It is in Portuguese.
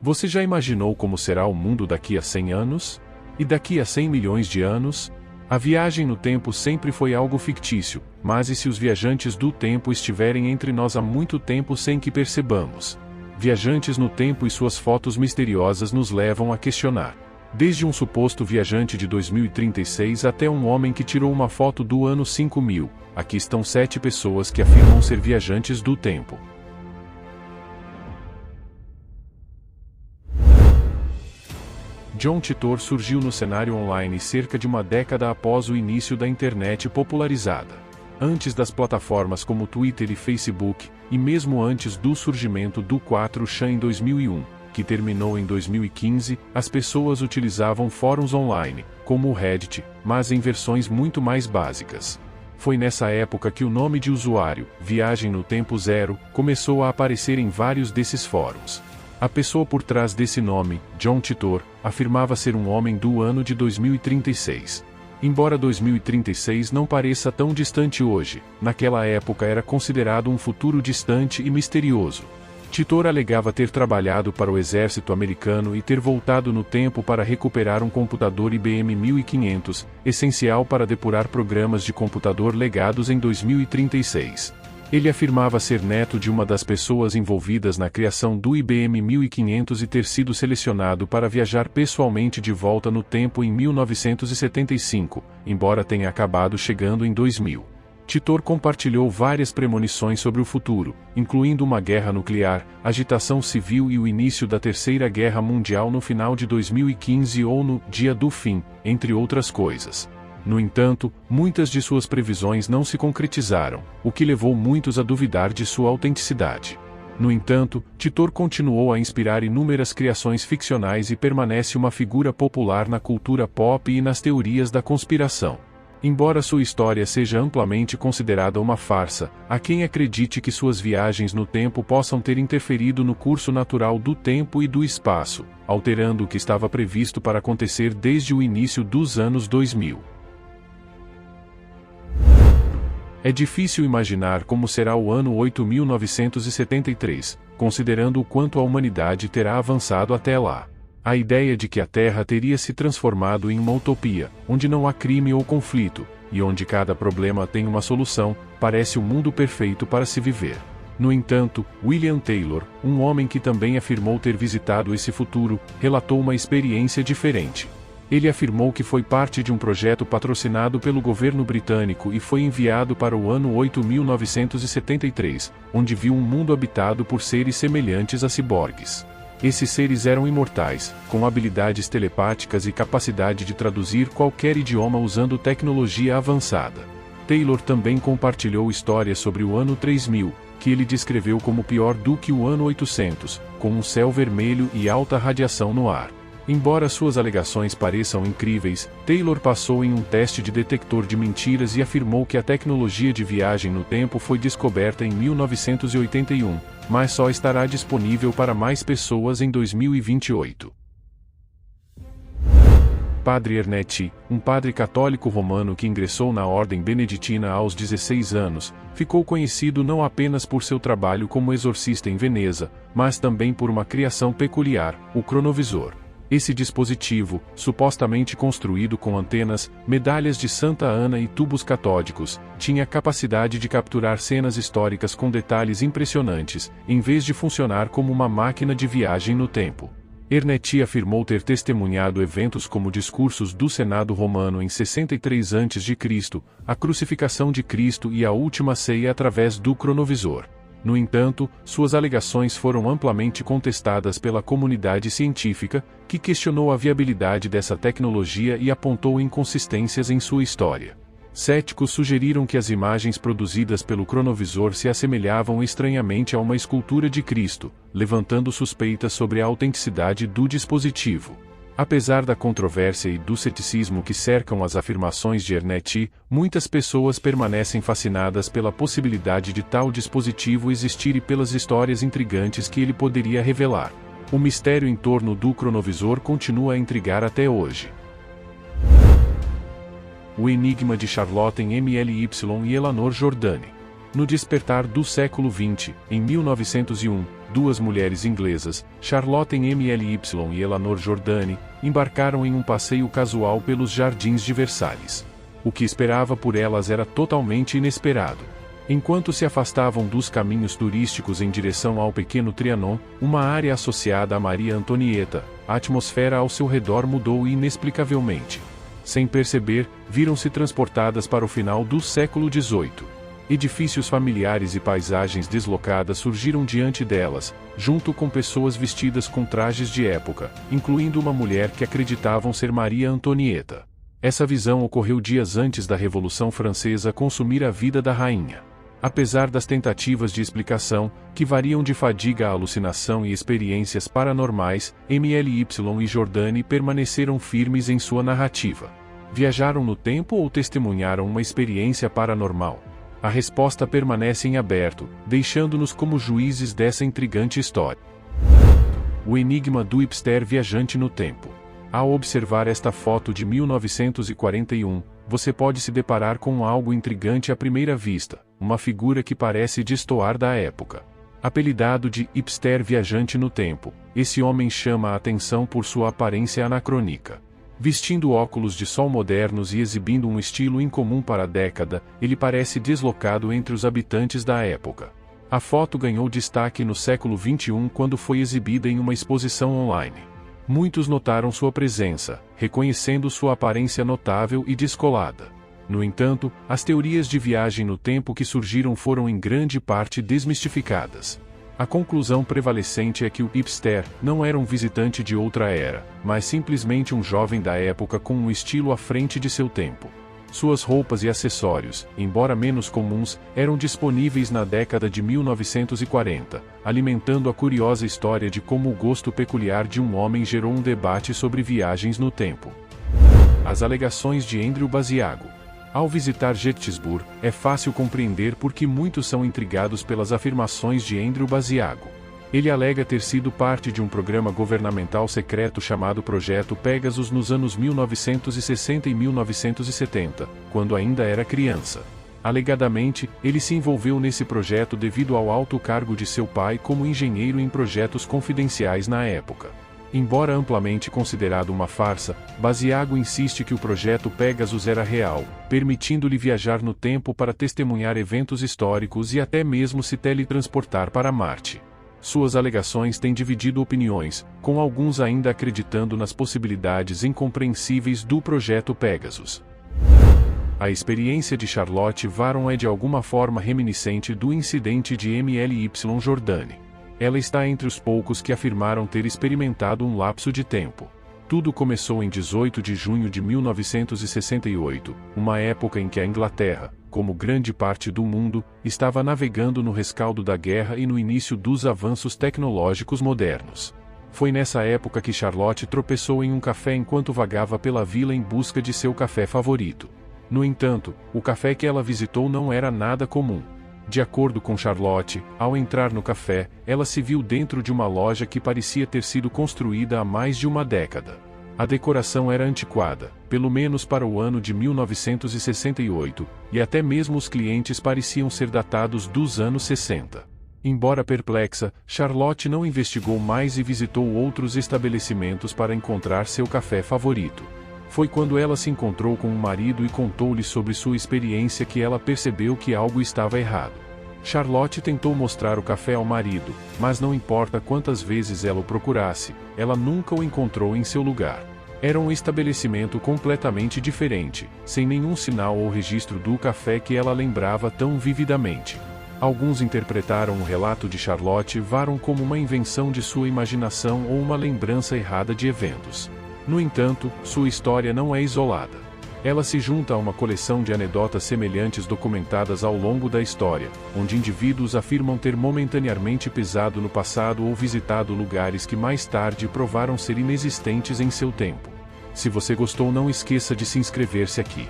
Você já imaginou como será o mundo daqui a 100 anos? E daqui a 100 milhões de anos? A viagem no tempo sempre foi algo fictício, mas e se os viajantes do tempo estiverem entre nós há muito tempo sem que percebamos? Viajantes no tempo e suas fotos misteriosas nos levam a questionar. Desde um suposto viajante de 2036 até um homem que tirou uma foto do ano 5000, aqui estão 7 pessoas que afirmam ser viajantes do tempo. John Titor surgiu no cenário online cerca de uma década após o início da internet popularizada. Antes das plataformas como Twitter e Facebook, e mesmo antes do surgimento do 4chan em 2001, que terminou em 2015, as pessoas utilizavam fóruns online, como o Reddit, mas em versões muito mais básicas. Foi nessa época que o nome de usuário, Viagem no Tempo Zero, começou a aparecer em vários desses fóruns. A pessoa por trás desse nome, John Titor, afirmava ser um homem do ano de 2036. Embora 2036 não pareça tão distante hoje, naquela época era considerado um futuro distante e misterioso. Titor alegava ter trabalhado para o exército americano e ter voltado no tempo para recuperar um computador IBM 1500, essencial para depurar programas de computador legados em 2036. Ele afirmava ser neto de uma das pessoas envolvidas na criação do IBM 1500 e ter sido selecionado para viajar pessoalmente de volta no tempo em 1975, embora tenha acabado chegando em 2000. Titor compartilhou várias premonições sobre o futuro, incluindo uma guerra nuclear, agitação civil e o início da Terceira Guerra Mundial no final de 2015 ou no Dia do Fim, entre outras coisas. No entanto, muitas de suas previsões não se concretizaram, o que levou muitos a duvidar de sua autenticidade. No entanto, Titor continuou a inspirar inúmeras criações ficcionais e permanece uma figura popular na cultura pop e nas teorias da conspiração. Embora sua história seja amplamente considerada uma farsa, há quem acredite que suas viagens no tempo possam ter interferido no curso natural do tempo e do espaço, alterando o que estava previsto para acontecer desde o início dos anos 2000. É difícil imaginar como será o ano 8973, considerando o quanto a humanidade terá avançado até lá. A ideia de que a Terra teria se transformado em uma utopia, onde não há crime ou conflito, e onde cada problema tem uma solução, parece o mundo perfeito para se viver. No entanto, William Taylor, um homem que também afirmou ter visitado esse futuro, relatou uma experiência diferente. Ele afirmou que foi parte de um projeto patrocinado pelo governo britânico e foi enviado para o ano 8973, onde viu um mundo habitado por seres semelhantes a ciborgues. Esses seres eram imortais, com habilidades telepáticas e capacidade de traduzir qualquer idioma usando tecnologia avançada. Taylor também compartilhou histórias sobre o ano 3000, que ele descreveu como pior do que o ano 800, com um céu vermelho e alta radiação no ar. Embora suas alegações pareçam incríveis, Taylor passou em um teste de detector de mentiras e afirmou que a tecnologia de viagem no tempo foi descoberta em 1981, mas só estará disponível para mais pessoas em 2028. Padre Ernetti, um padre católico romano que ingressou na ordem beneditina aos 16 anos, ficou conhecido não apenas por seu trabalho como exorcista em Veneza, mas também por uma criação peculiar, o cronovisor. Esse dispositivo, supostamente construído com antenas, medalhas de Santa Ana e tubos catódicos, tinha capacidade de capturar cenas históricas com detalhes impressionantes, em vez de funcionar como uma máquina de viagem no tempo. Ernetti afirmou ter testemunhado eventos como discursos do Senado romano em 63 a.C., a crucificação de Cristo e a última ceia através do cronovisor. No entanto, suas alegações foram amplamente contestadas pela comunidade científica, que questionou a viabilidade dessa tecnologia e apontou inconsistências em sua história. Céticos sugeriram que as imagens produzidas pelo cronovisor se assemelhavam estranhamente a uma escultura de Cristo, levantando suspeitas sobre a autenticidade do dispositivo. Apesar da controvérsia e do ceticismo que cercam as afirmações de Ernetti, muitas pessoas permanecem fascinadas pela possibilidade de tal dispositivo existir e pelas histórias intrigantes que ele poderia revelar. O mistério em torno do cronovisor continua a intrigar até hoje. O enigma de Charlotte MLY e Eleanor Jordani. No despertar do século XX, em 1901, duas mulheres inglesas, Charlotte MLY e Eleanor Jordani, embarcaram em um passeio casual pelos jardins de Versalhes. O que esperava por elas era totalmente inesperado. Enquanto se afastavam dos caminhos turísticos em direção ao Pequeno Trianon, uma área associada a Maria Antonieta, a atmosfera ao seu redor mudou inexplicavelmente. Sem perceber, viram-se transportadas para o final do século XVIII. Edifícios familiares e paisagens deslocadas surgiram diante delas, junto com pessoas vestidas com trajes de época, incluindo uma mulher que acreditavam ser Maria Antonieta. Essa visão ocorreu dias antes da Revolução Francesa consumir a vida da rainha. Apesar das tentativas de explicação, que variam de fadiga a alucinação e experiências paranormais, MLY e Jordani permaneceram firmes em sua narrativa. Viajaram no tempo ou testemunharam uma experiência paranormal? A resposta permanece em aberto, deixando-nos como juízes dessa intrigante história. O enigma do hipster viajante no tempo. Ao observar esta foto de 1941, você pode se deparar com algo intrigante à primeira vista, uma figura que parece destoar da época. Apelidado de hipster viajante no tempo, esse homem chama a atenção por sua aparência anacrônica. Vestindo óculos de sol modernos e exibindo um estilo incomum para a década, ele parece deslocado entre os habitantes da época. A foto ganhou destaque no século XXI quando foi exibida em uma exposição online. Muitos notaram sua presença, reconhecendo sua aparência notável e descolada. No entanto, as teorias de viagem no tempo que surgiram foram em grande parte desmistificadas. A conclusão prevalecente é que o hipster não era um visitante de outra era, mas simplesmente um jovem da época com um estilo à frente de seu tempo. Suas roupas e acessórios, embora menos comuns, eram disponíveis na década de 1940, alimentando a curiosa história de como o gosto peculiar de um homem gerou um debate sobre viagens no tempo. As alegações de Andrew Basiago. Ao visitar Gettysburg, é fácil compreender por que muitos são intrigados pelas afirmações de Andrew Basiago. Ele alega ter sido parte de um programa governamental secreto chamado Projeto Pegasus nos anos 1960 e 1970, quando ainda era criança. Alegadamente, ele se envolveu nesse projeto devido ao alto cargo de seu pai como engenheiro em projetos confidenciais na época. Embora amplamente considerado uma farsa, Basiago insiste que o projeto Pegasus era real, permitindo-lhe viajar no tempo para testemunhar eventos históricos e até mesmo se teletransportar para Marte. Suas alegações têm dividido opiniões, com alguns ainda acreditando nas possibilidades incompreensíveis do projeto Pegasus. A experiência de Charlotte Varon é de alguma forma reminiscente do incidente de MLY Jordani. Ela está entre os poucos que afirmaram ter experimentado um lapso de tempo. Tudo começou em 18 de junho de 1968, uma época em que a Inglaterra, como grande parte do mundo, estava navegando no rescaldo da guerra e no início dos avanços tecnológicos modernos. Foi nessa época que Charlotte tropeçou em um café enquanto vagava pela vila em busca de seu café favorito. No entanto, o café que ela visitou não era nada comum. De acordo com Charlotte, ao entrar no café, ela se viu dentro de uma loja que parecia ter sido construída há mais de uma década. A decoração era antiquada, pelo menos para o ano de 1968, e até mesmo os clientes pareciam ser datados dos anos 60. Embora perplexa, Charlotte não investigou mais e visitou outros estabelecimentos para encontrar seu café favorito. Foi quando ela se encontrou com o marido e contou-lhe sobre sua experiência que ela percebeu que algo estava errado. Charlotte tentou mostrar o café ao marido, mas não importa quantas vezes ela o procurasse, ela nunca o encontrou em seu lugar. Era um estabelecimento completamente diferente, sem nenhum sinal ou registro do café que ela lembrava tão vividamente. Alguns interpretaram o relato de Charlotte Varon como uma invenção de sua imaginação ou uma lembrança errada de eventos. No entanto, sua história não é isolada. Ela se junta a uma coleção de anedotas semelhantes documentadas ao longo da história, onde indivíduos afirmam ter momentaneamente pisado no passado ou visitado lugares que mais tarde provaram ser inexistentes em seu tempo. Se você gostou, não esqueça de se inscrever-se aqui.